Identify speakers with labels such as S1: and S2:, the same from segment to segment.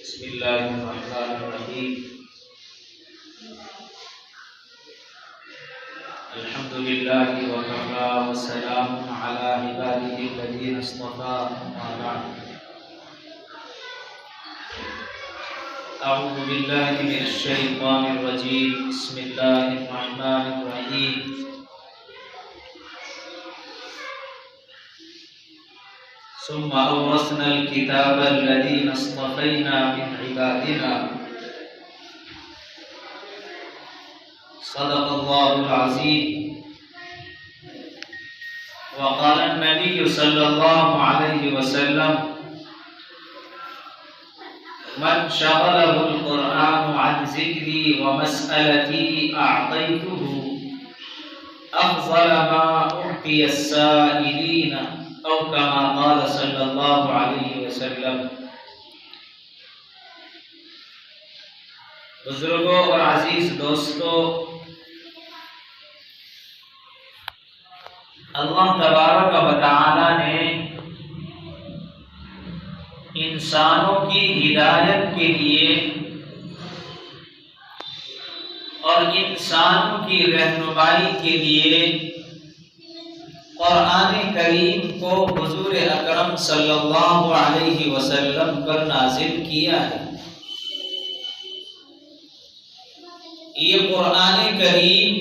S1: بسم اللہ الرحمن الرحیم الحمد للہ وکفی وسلام علی عبادہ الذین اصطفی اما بعد اعوذ باللہ من الشیطان الرجیم بسم اللہ الرحمن الرحیم ثم أورثنا الكتاب الذين اصطفينا من عبادنا صدق الله العظيم. وقال النبي صلى الله عليه وسلم من شغله القرآن عن ذكري ومسألتي أعطيته أفضل ما أعطي السائلين او کما قال صلی اللہ علیہ وسلم. بزرگوں اور عزیز دوستوں، اللہ تبارک و تعالی نے انسانوں کی ہدایت کے لیے اور انسانوں کی رہنمائی کے لیے قرآن کریم کو حضور اکرم صلی اللہ علیہ وسلم پر نازل کیا ہے. یہ قرآن کریم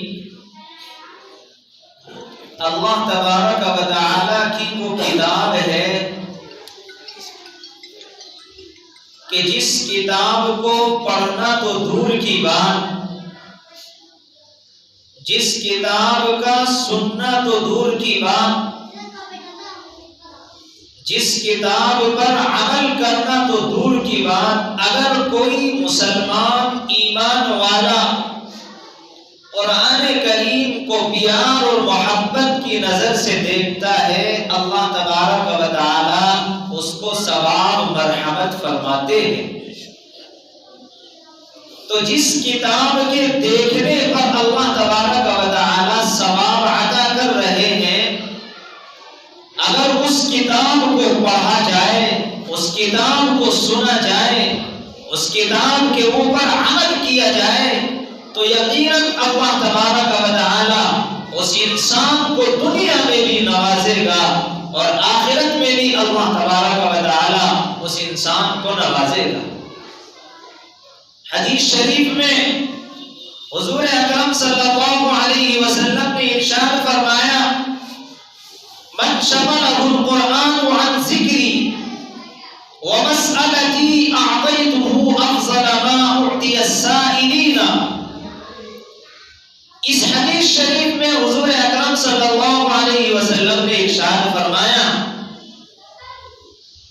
S1: اللہ تبارک و تعالی کی وہ کتاب ہے کہ جس کتاب کو پڑھنا تو دور کی بات، جس کتاب کا سننا تو دور کی بات، جس کتاب پر عمل کرنا تو دور کی بات، اگر کوئی مسلمان ایمان والا قرآن کریم کو پیار اور محبت کی نظر سے دیکھتا ہے، اللہ تبارک و تعالی اس کو ثواب مرحمت فرماتے ہیں. تو جس کتاب کے دیکھنے پر اللہ تبارک و تعالی ثواب عطا کر رہے ہیں، اگر اس کتاب کو پڑھا جائے، اس کتاب کو سنا جائے، اس کتاب کے اوپر عمل کیا جائے، تو یقیناً اللہ تبارک و تعالی اس انسان کو دنیا میں بھی نوازے گا اور آخرت میں بھی اللہ تبارک و تعالی اس انسان کو نوازے گا. حدیث شریف میں حضور اکرم صلی اللہ علیہ وسلم نے ارشاد فرمایا من شغله القرآن عن ذکری ومسألتی اعطیته افضل ما اعطی السائلین. اس حدیث شریف میں حضور اکرم صلی اللہ علیہ وسلم نے ارشاد فرمایا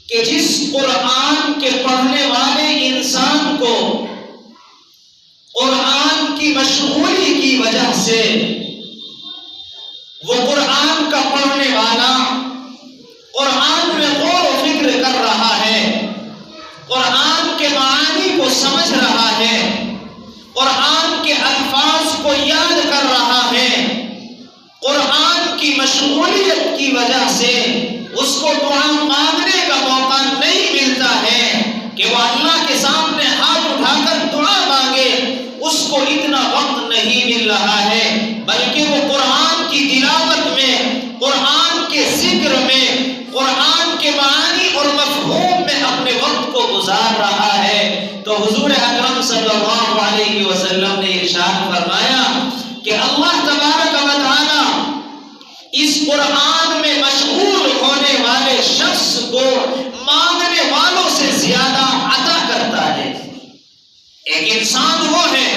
S1: کہ جس قرآن کے پڑھنے والے انسان کو قرآن کی مشغولی کی وجہ سے، وہ قرآن کا پڑھنے والا قرآن میں غور و فکر کر رہا ہے، قرآن کے معانی کو سمجھ رہا ہے، قرآن کے الفاظ کو یاد کر رہا ہے، قرآن کی مشغولیت کی وجہ سے اس کو دعا مانگنے کا موقع نہیں ملتا ہے کہ وہ اللہ کے سامنے ہاتھ اٹھا کر دعا مانگے، اس کو اتنا وقت نہیں مل رہا ہے، بلکہ وہ قرآن کی تلاوت میں، قرآن کے ذکر میں، قرآن کے معانی اور مفہوم میں اپنے وقت کو گزار رہا ہے. تو حضور اکرم صلی اللہ علیہ وسلم نے ارشاد فرمایا کہ اللہ تبارک و تعالی اس قرآن میں مشغول ہونے والے شخص کو مانگنے والوں سے زیادہ عطا کرتا ہے. ایک انسان وہ ہے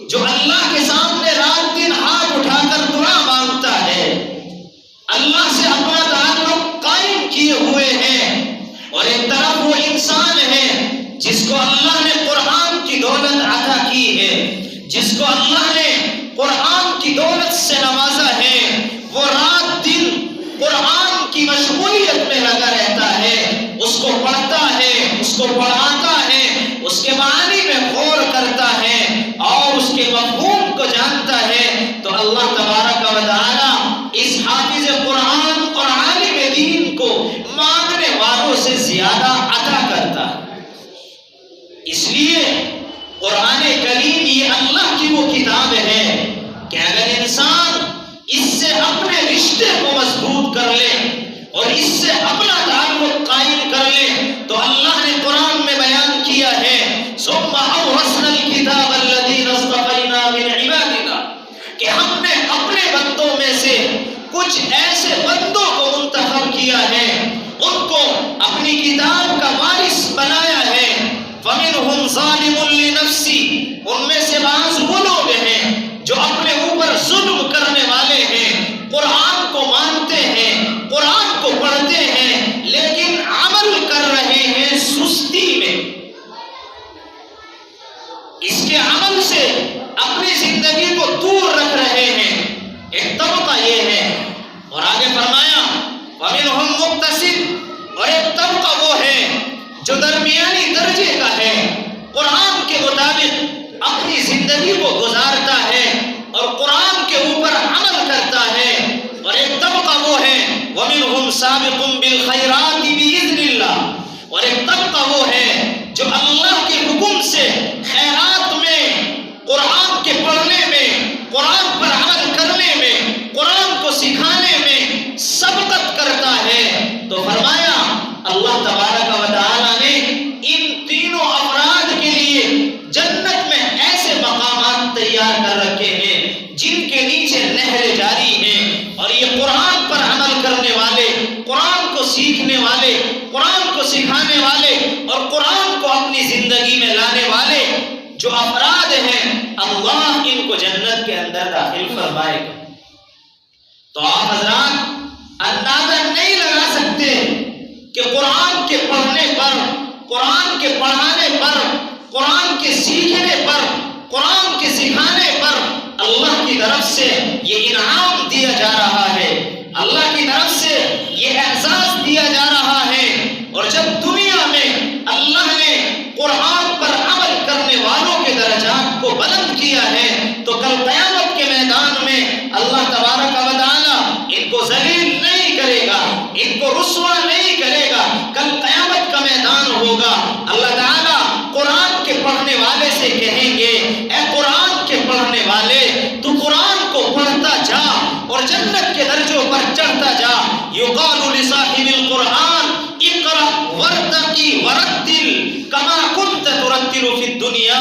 S1: جو اللہ کے سامنے رات دن ہاتھ اٹھا کر دعا مانگتا ہے، اللہ سے اپنا تعلق قائم کیے ہوئے ہیں، اور ایک طرف وہ انسان ہے جس کو اللہ نے قرآن کی دولت عطا کی ہے، جس کو اللہ نے قرآن کی دولت سے نوازا ہے. وہ رات دن قرآن کی مشغولیت میں لگا رہتا ہے، اس کو پڑھتا ہے، اس کو پڑھاتا ہے، اس کے معنی میں غور کرتا ہے اور اس کے مفہوم کو جانتا ہے. تو اللہ تبارک و تعالی اس حافظ قرآن اور عالم دین کو مانگنے والوں سے زیادہ عطا کرتا ہے. رشتے کو مضبوط کر لے اور اس سے اپنا تعلق قائم کر لے، تو اللہ نے قرآن میں بیان کیا ہے ثم اورثنا الکتاب الذین اصطفینا من عبادنا، کہ ہم نے اپنے بندوں میں سے کچھ ایسے بندوں کو منتخب کیا ہے، ان کو اپنی کتاب کا وارث بنایا ہے۔ فَمِنْهُمْ ظَالِمٌ لِنَفْسِهِ، ان میں سے بعض وہ لوگ ہیں جو اپنے اوپر ظلم کرنے والے ہیں، قرآن کو مانتے ہیں، قرآن کو پڑھتے ہیں، لیکن عمل کر رہے ہیں سستی میں، اس کے عمل سے اپنی زندگی کو دور رکھ رہے ہیں۔ ایک طبقہ یہ ہے، اور آگے فرمایا وَمِنْهُمْ مُقْتَصِدٌ، اور ایک طبقہ وہ ہے جو درمیانی درجے کا ہے، قرآن کے مطابق اپنی زندگی کو گزارتا ہے اور قرآن کے اوپر عمل کرتا ہے۔ اور ایک طبقہ وہ ہے وَمِنْهُمْ سَابِقٌ بِالْخَيْرَاتِ بِإِذْنِ اللَّهِ، اور ایک طبقہ وہ ہے جو اللہ کے حکم سے خیرات میں، قرآن کے پڑھنے میں، قرآن پر عمل کرنے میں، قرآن کو سکھانے میں سبقت کرتا ہے۔ تو فرمایا اللہ تبارک و تعالی نے ان تینوں افراد کے لیے جنت میں ایسے مقامات تیار کر رکھے ہیں جن کے نیچے نہریں جاری ہیں، اور یہ قرآن پر عمل کرنے والے، قرآن کو سیکھنے والے، قرآن کو سکھانے والے اور قرآن کو اپنی زندگی میں لانے والے جو افراد ہیں، اللہ ان کو جنت کے اندر داخل فرمائے گا۔ تو آپ حضرات اندازہ نہیں لگا سکتے کہ قرآن کے پڑھنے پر، قرآن کے پڑھانے پر، قرآن کے سیکھنے پر، قرآن کے سکھانے پر اللہ کی طرف سے یہ انعام دیا جا رہا ہے، اللہ کی طرف سے یہ احساس دیا جا رہا ہے۔ اور جب دنیا میں اللہ نے قرآن پر عمل کرنے والوں کے درجات کو بلند کیا ہے، تو کل قیامت کے میدان میں اللہ تبارک و تعالی ان کو ذلیل نہیں کرے گا، ان کو رسوا نہیں کرے گا۔ کل قیامت کا میدان ہوگا، اللہ تعالیٰ قرآن کے پڑھنے والے سے کہیں گے اے قرآن کے پڑھنے والے، تو قرآن کو پڑھتا جا اور جنت کے درجوں پر چڑھتا جا۔ یقال لصاحب القرآن اقرأ وارتقی ورتل کما كنت ترتل فی الدنیا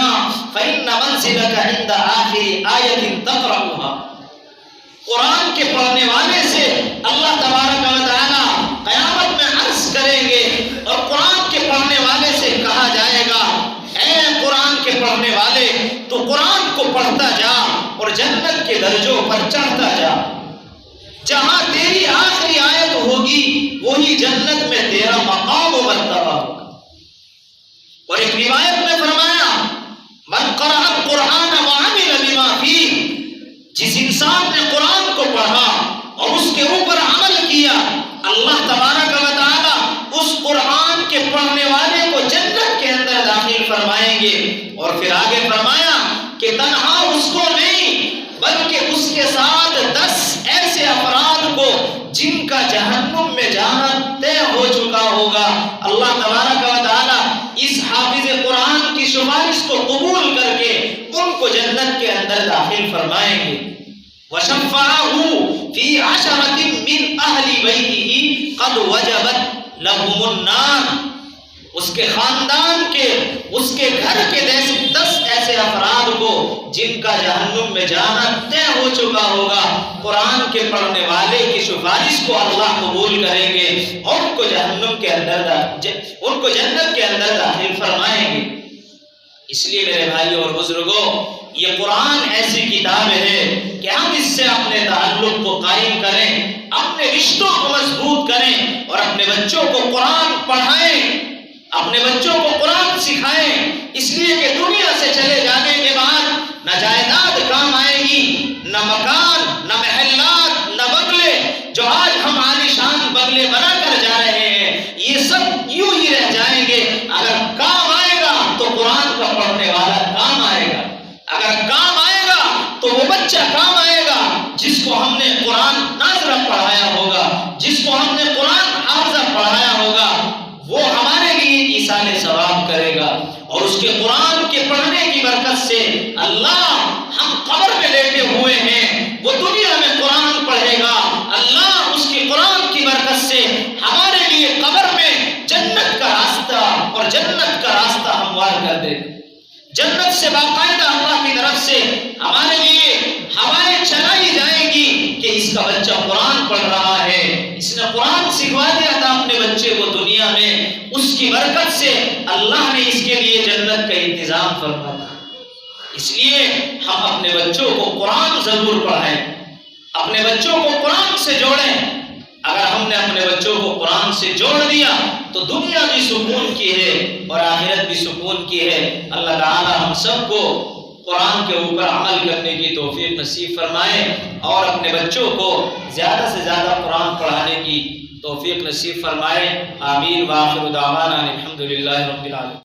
S1: فإن منزلك عند آخر آیۃ تقرأها۔ قرآن کے پڑھنے والے سے اللہ تبارک و تعالی قیامت میں عرض کریں گے، اور قرآن کے پڑھنے والے سے کہا جائے گا اے قرآن کے پڑھنے والے، تو قرآن کو پڑھتا جا اور جنت کے درجوں پر چڑھتا جا، جہاں تیری آخری آیت ہوگی وہی جنت میں تیرا مقام و مرتبہ ہوگا۔ اور ایک روایت میں فرمایا من قرأ القرآن وعمل بما فیہ، جس انسان نے قرآن کو پڑھا اور اس کے اوپر عمل کیا، اللہ تبارک و تعالی اس قرآن کے پڑھنے والے کو جنت کے اندر داخل فرمائیں گے۔ اور پھر آگے فرمایا کہ تنہا اس کو نہیں بلکہ اس کے ساتھ 10 ایسے افراد کو جن کا جہنم میں جانا طے ہو چکا ہوگا، اللہ تبارک و تعالی اس حافظ قرآن کی سفارش کو قبول کر کے ان کو جنت کے اندر داخل فرمائیں گے۔ وَشَفَّعَهُ فِي عَشَرَةٍ مِّنْ أَهْلِ بَيْتِهِ قَدْ وَجَبَتْ لَهُمُ النَّارُ، اس کے خاندان کے، اس کے گھر کے 10 ایسے افراد کو جن کا جہنم میں جانا طے ہو چکا ہوگا، قرآن کے پڑھنے والے کی سفارش کو اللہ قبول کریں گے اور ان کو جہنم کے اندر ان کو جنت کے اندر داخل فرمائیں گے۔ اس لیے میرے بھائی اور بزرگوں، یہ قرآن ایسی کتاب ہے کہ ہم اس سے اپنے تعلق کو قائم کریں، اپنے رشتوں کو مضبوط کریں اور اپنے بچوں کو قرآن پڑھائیں، اپنے بچوں کو قرآن سکھائیں، اس لیے کہ دنیا سے چلے جانے کے بعد نہ جائیداد کام آئے گی، نہ مکان، نہ محلات، نہ بنگلے، جو آج ہم عالیشان بنگلے بنا کر جا رہے ہیں، یہ سب یوں ہی رہ جائیں گے۔ اگر کام آئے گا تو قرآن کا پڑھنے والا کام آئے گا، اگر کام آئے گا تو وہ بچہ کام آئے گا جس کو ہم نے قرآن ناظرہ پڑھایا ہوگا، جس کو ہم نے قرآن حافظہ پڑھایا ہوگا، وہ ہمارے لیے ایصال ثواب کرے گا۔ اور اس کے قرآن کے پڑھنے کی برکت سے اللہ، ہم قبر میں لیٹے ہوئے ہیں، وہ دنیا میں قرآن پڑھے گا، اللہ دے گا۔ جنت سے باقاعدہ اللہ کی طرف سے ہمارے لیے ہوائیں چلائی جائیں گی کہ اس کا بچہ قرآن پڑھ رہا ہے، اس نے قرآن سکھوا دیا تھا اپنے بچے کو دنیا میں، اس کی برکت سے اللہ نے اس کے لیے جنت کا انتظام فرمایا۔ اس لیے ہم اپنے بچوں کو قرآن ضرور پڑھائیں، اپنے بچوں کو قرآن سے جوڑیں۔ اگر ہم نے اپنے بچوں کو قرآن سے جوڑ دیا تو دنیا بھی سکون کی ہے اور آخرت بھی سکون کی ہے۔ اللہ تعالی ہم سب کو قرآن کے اوپر عمل کرنے کی توفیق نصیب فرمائے اور اپنے بچوں کو زیادہ سے زیادہ قرآن پڑھانے کی توفیق نصیب فرمائے۔ آمین۔ وآخر دعوانا الحمدللہ رب العالمین۔